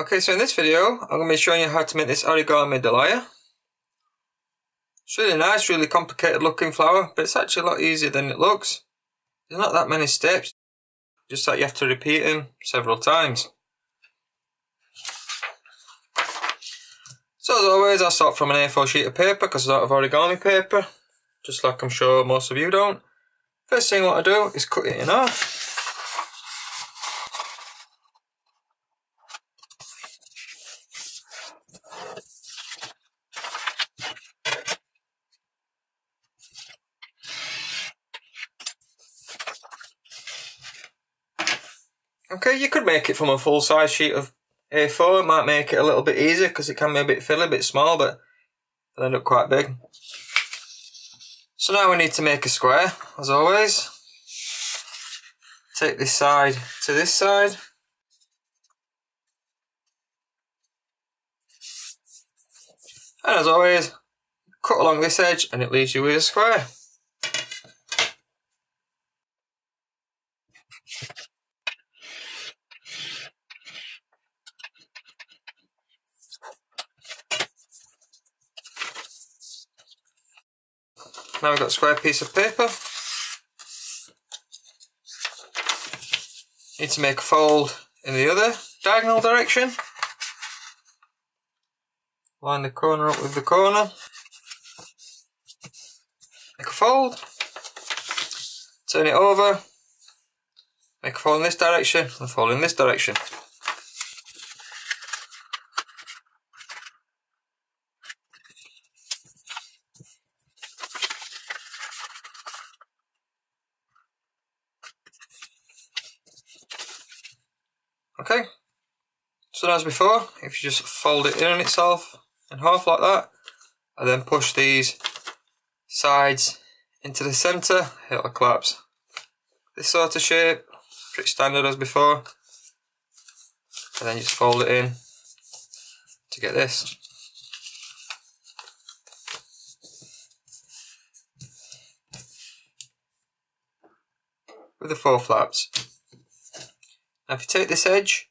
Okay, so in this video, I'm going to be showing you how to make this Origami Dahlia. It's really nice, really complicated looking flower, but it's actually a lot easier than it looks. There's not that many steps, just that you have to repeat them several times. So as always, I'll start from an A4 sheet of paper because I don't have origami paper, just like I'm sure most of you don't. First thing what I do is cut it in half. Okay, you could make it from a full size sheet of A4, it might make it a little bit easier because it can be a bit fiddly, a bit small, but it'll end up quite big. So now we need to make a square, as always. Take this side to this side. And as always, cut along this edge and it leaves you with a square. Now we've got a square piece of paper. Need to make a fold in the other diagonal direction. Line the corner up with the corner. Make a fold. Turn it over. Make a fold in this direction and a fold in this direction. Okay, so as before, if you just fold it in on itself in half like that, and then push these sides into the centre, it'll collapse. This sort of shape, pretty standard as before, and then just fold it in to get this. With the 4 flaps. Now if you take this edge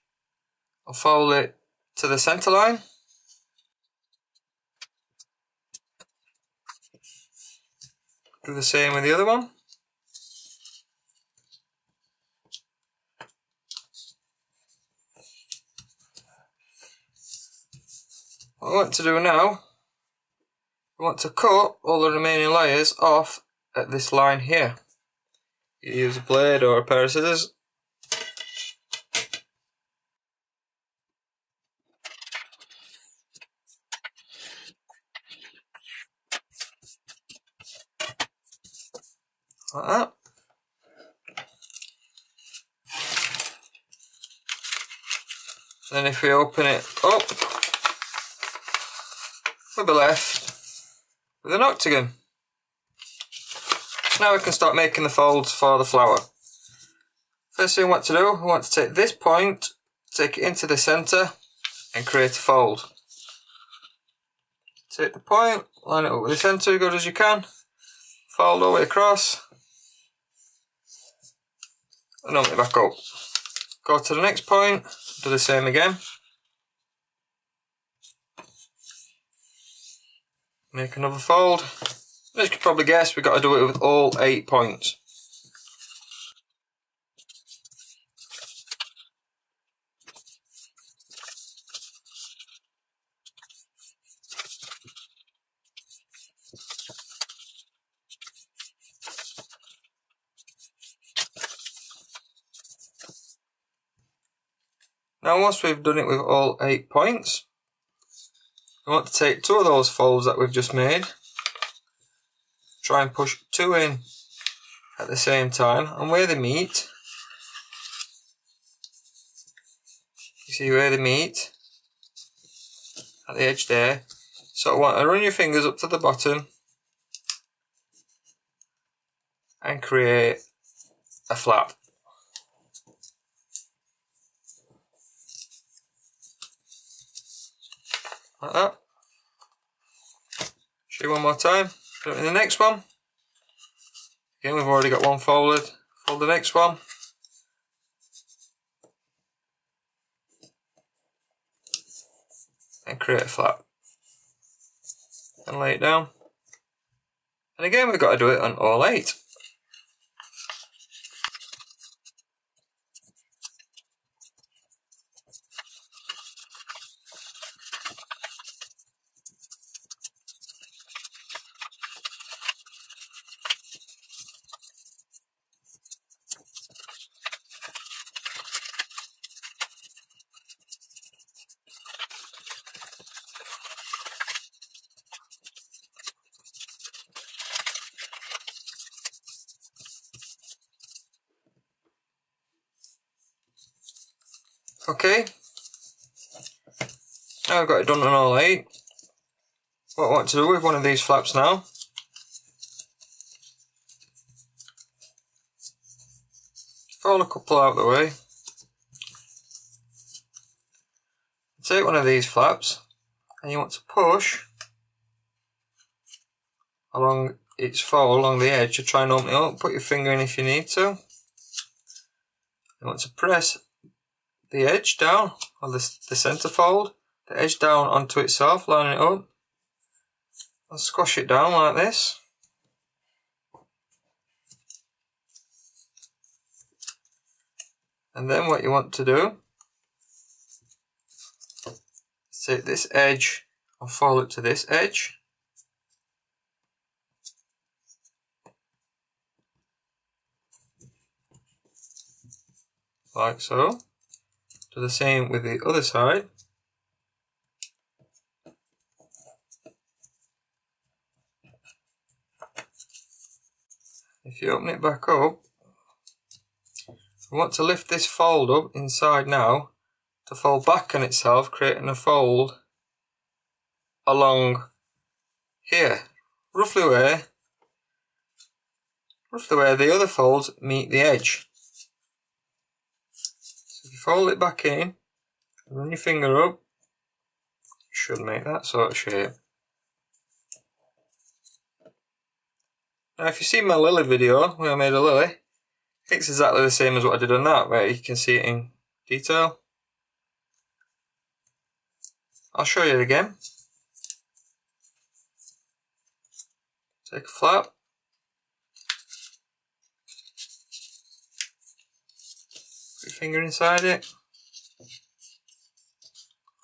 and fold it to the centre line, do the same with the other one. What I want to do now, I want to cut all the remaining layers off at this line here. You use a blade or a pair of scissors. Like that. Then if we open it up, we'll be left with an octagon. So now we can start making the folds for the flower. First thing we want to do, we want to take this point, take it into the centre and create a fold. Take the point, line it up with the centre as good as you can, fold all the way across, and open it back up. Go to the next point, do the same again. Make another fold. As you can probably guess, we've got to do it with all 8 points. Now once we've done it with all 8 points, we want to take 2 of those folds that we've just made, try and push 2 in at the same time, and where they meet, you see where they meet, at the edge there, so I want to run your fingers up to the bottom and create a flap. Like that. Show you one more time. Do it in the next one. Again, we've already got one folded. Fold the next one. and create a flap. And lay it down. And again, we've got to do it on all 8. Okay, now I've got it done on all 8. What I want to do with one of these flaps now, fold a couple out of the way, take one of these flaps and you want to push along its fold, along the edge, to try and open it up. Put your finger in if you need to. You want to press the edge down, or the centre fold, the edge down onto itself, lining it up, and squash it down like this. And then what you want to do is take this edge and fold it to this edge. Like so. Do the same with the other side. If you open it back up, you want to lift this fold up inside now to fold back on itself, creating a fold along here, roughly where the other folds meet the edge. So if you fold it back in, run your finger up, you should make that sort of shape. Now if you see my lily video where I made a lily, it's exactly the same as what I did on that, where you can see it in detail. I'll show you it again. Take a flap, put your finger inside it,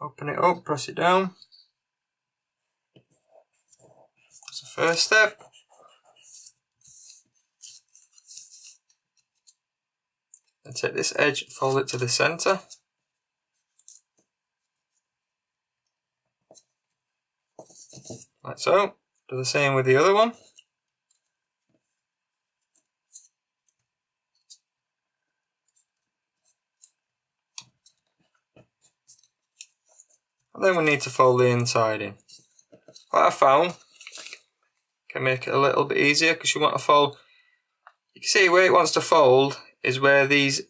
open it up, press it down. That's the first step. And take this edge and fold it to the centre. Like so. Do the same with the other one. And then we need to fold the inside in. What I found can make it a little bit easier, because you want to fold, you can see where it wants to fold is where these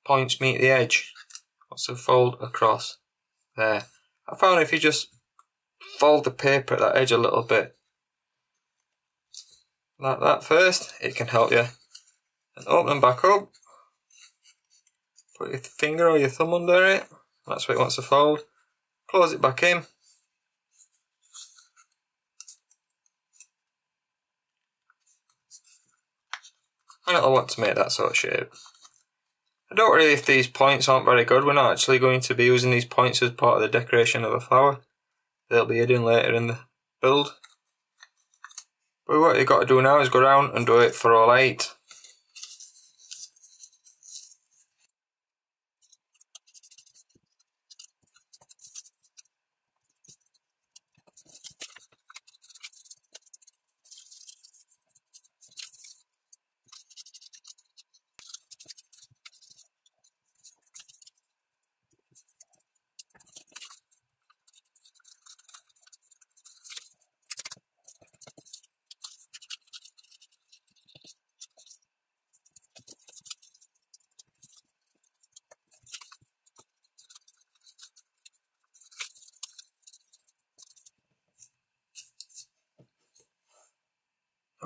points meet the edge. It wants to fold across there. I found if you just fold the paper at that edge a little bit like that first, it can help you. And open them back up, put your finger or your thumb under it, that's where it wants to fold, close it back in, and it'll want to make that sort of shape. I don't worry if these points aren't very good, we're not actually going to be using these points as part of the decoration of a flower. They'll be hidden later in the build. But what you've got to do now is go around and do it for all 8.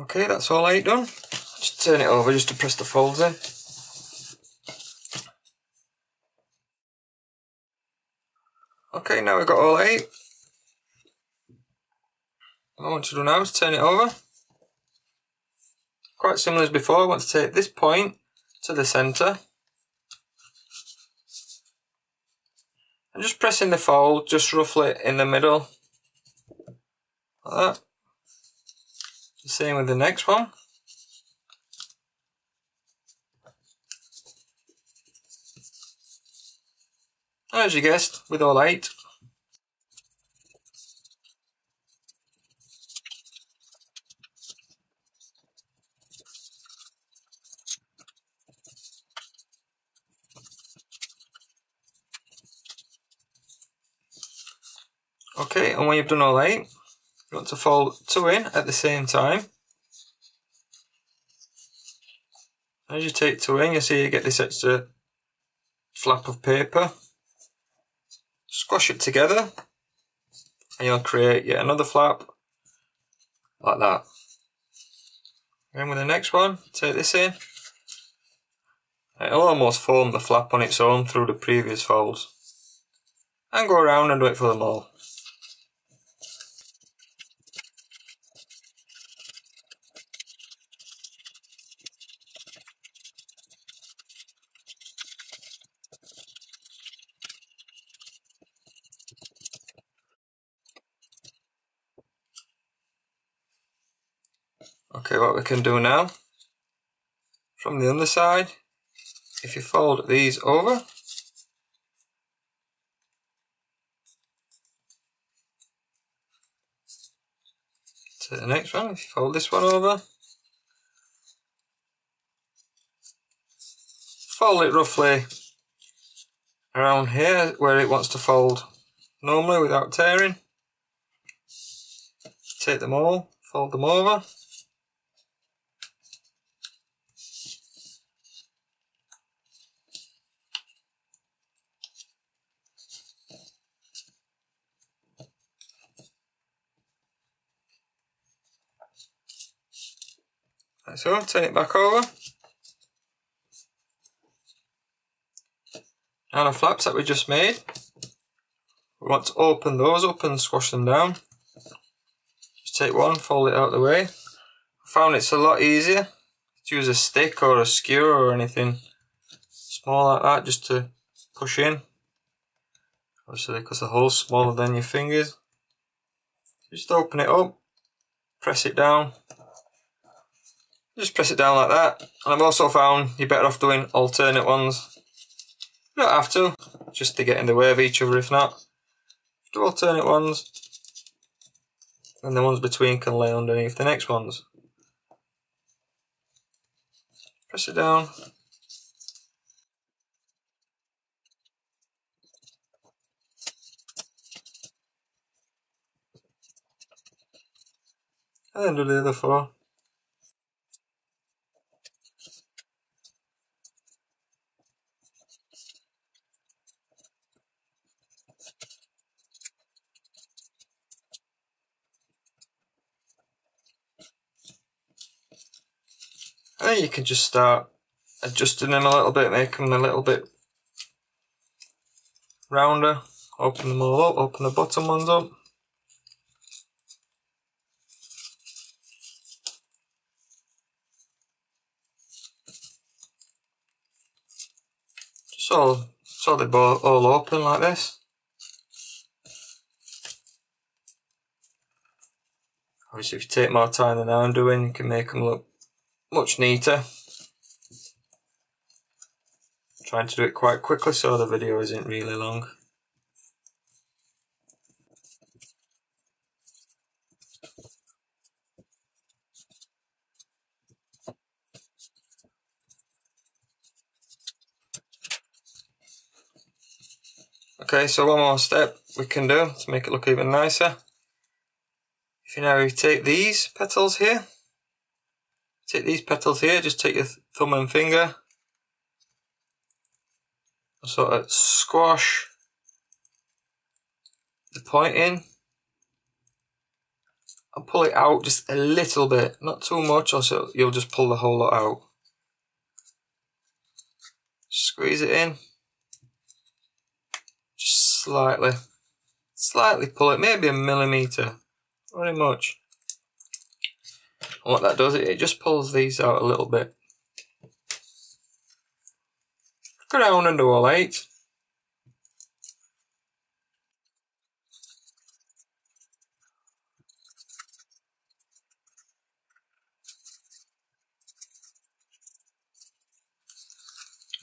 Okay, that's all 8 done. Just turn it over just to press the folds in. Okay, now we've got all 8. what I want to do now is turn it over. Quite similar as before, I want to take this point to the centre. And just pressing the fold just roughly in the middle. Like that. The same with the next one. And as you guessed, with all 8. Okay, and when you've done all 8, you want to fold 2 in at the same time. As you take 2 in, you see you get this extra flap of paper. Squash it together, and you'll create yet another flap, like that. And with the next one, take this in. It'll almost form the flap on its own through the previous folds. And go around and do it for them all. Okay, what we can do now, from the underside, if you fold these over, to the next one, if you fold this one over, fold it roughly around here where it wants to fold normally without tearing. Take them all, fold them over. Like so, turn it back over. Now the flaps that we just made, we want to open those up and squash them down. Just take one, fold it out of the way. I found it's a lot easier to use a stick or a skewer or anything small like that just to push in. Obviously because the hole's smaller than your fingers. Just open it up, press it down. Just press it down like that. And I've also found you're better off doing alternate ones. You don't have to, just to get in the way of each other if not. Do alternate ones, and the ones between can lay underneath the next ones. Press it down. And then do the other 4. And then you can just start adjusting them a little bit, make them a little bit rounder. Open them all up, open the bottom ones up. Just so they're all open like this. Obviously if you take more time than I'm doing, you can make them look much neater. I'm trying to do it quite quickly so the video isn't really long. Okay, so one more step we can do to make it look even nicer. If you now take these petals here, just take your thumb and finger, and sort of squash the point in, and pull it out just a little bit, not too much, or so you'll just pull the whole lot out. Squeeze it in, just slightly pull it, maybe a millimetre, not very much. And what that does, it just pulls these out a little bit. Go down and do all 8.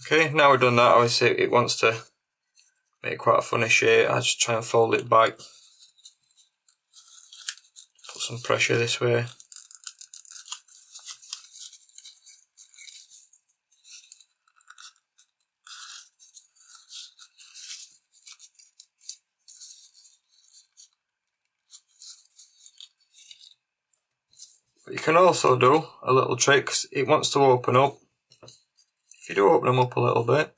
Okay, now we've done that, obviously it wants to make quite a funny shape. I just try and fold it back. Put some pressure this way. But you can also do a little trick, 'cause it wants to open up. If you do open them up a little bit,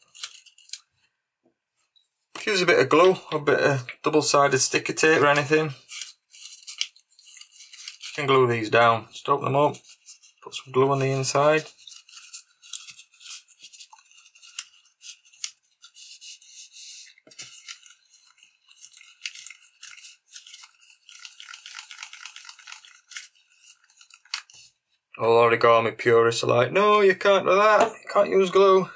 use a bit of glue, a bit of double-sided sticky tape or anything. You can glue these down. Just open them up, put some glue on the inside. All origami purists are like, no, you can't do that, you can't use glue.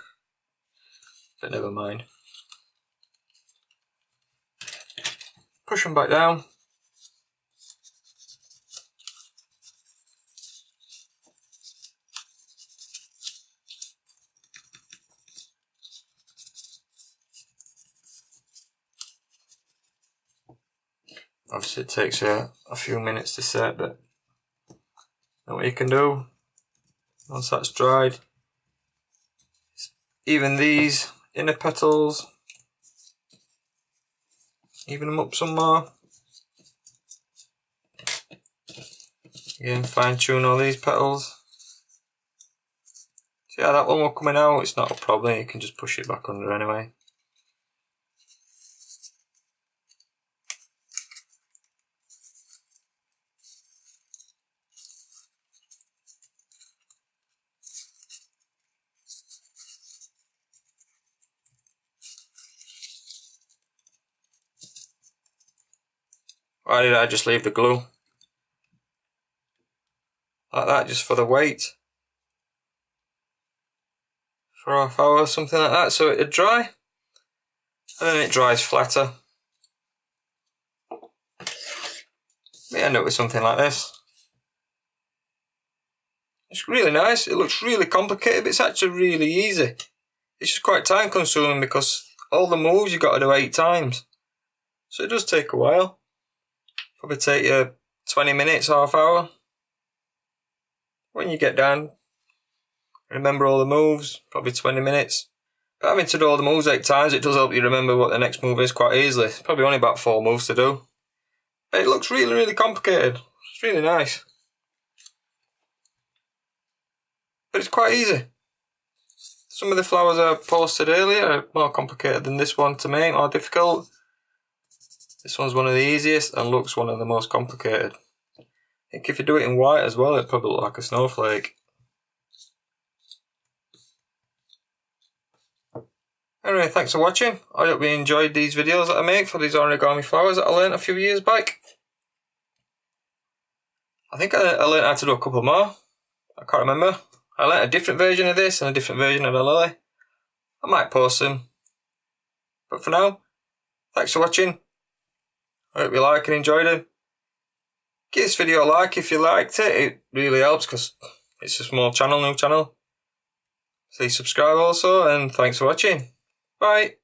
But never mind. Push them back down. Obviously it takes a few minutes to set, but know what you can do once that's dried. Even these inner petals, even them up some more. Again, fine tune all these petals. So yeah, that one will coming out, it's not a problem, you can just push it back under anyway. Why did I just leave the glue? Like that, just for the weight. For half hour, something like that, so it'd dry. And then it dries flatter. We end up with something like this. It's really nice, it looks really complicated, but it's actually really easy. It's just quite time consuming because all the moves you've got to do 8 times. So it does take a while. Probably take you 20 minutes, half hour. When you get down, remember all the moves, probably 20 minutes. But having to do all the moves 8 times, it does help you remember what the next move is quite easily. It's probably only about 4 moves to do. But it looks really, really complicated. It's really nice. But it's quite easy. Some of the flowers I posted earlier are more complicated than this one to make, more difficult. This one's one of the easiest and looks one of the most complicated. I think if you do it in white as well, it'd probably look like a snowflake. Anyway, thanks for watching. I hope you enjoyed these videos that I make for these origami flowers that I learned a few years back. I think I learned how to do a couple more. I can't remember. I learned a different version of this and a different version of the lily. I might post them. But for now, thanks for watching. I hope you like and enjoyed it. Give this video a like if you liked it. It really helps because it's a small channel, new channel. Please subscribe also, and thanks for watching. Bye.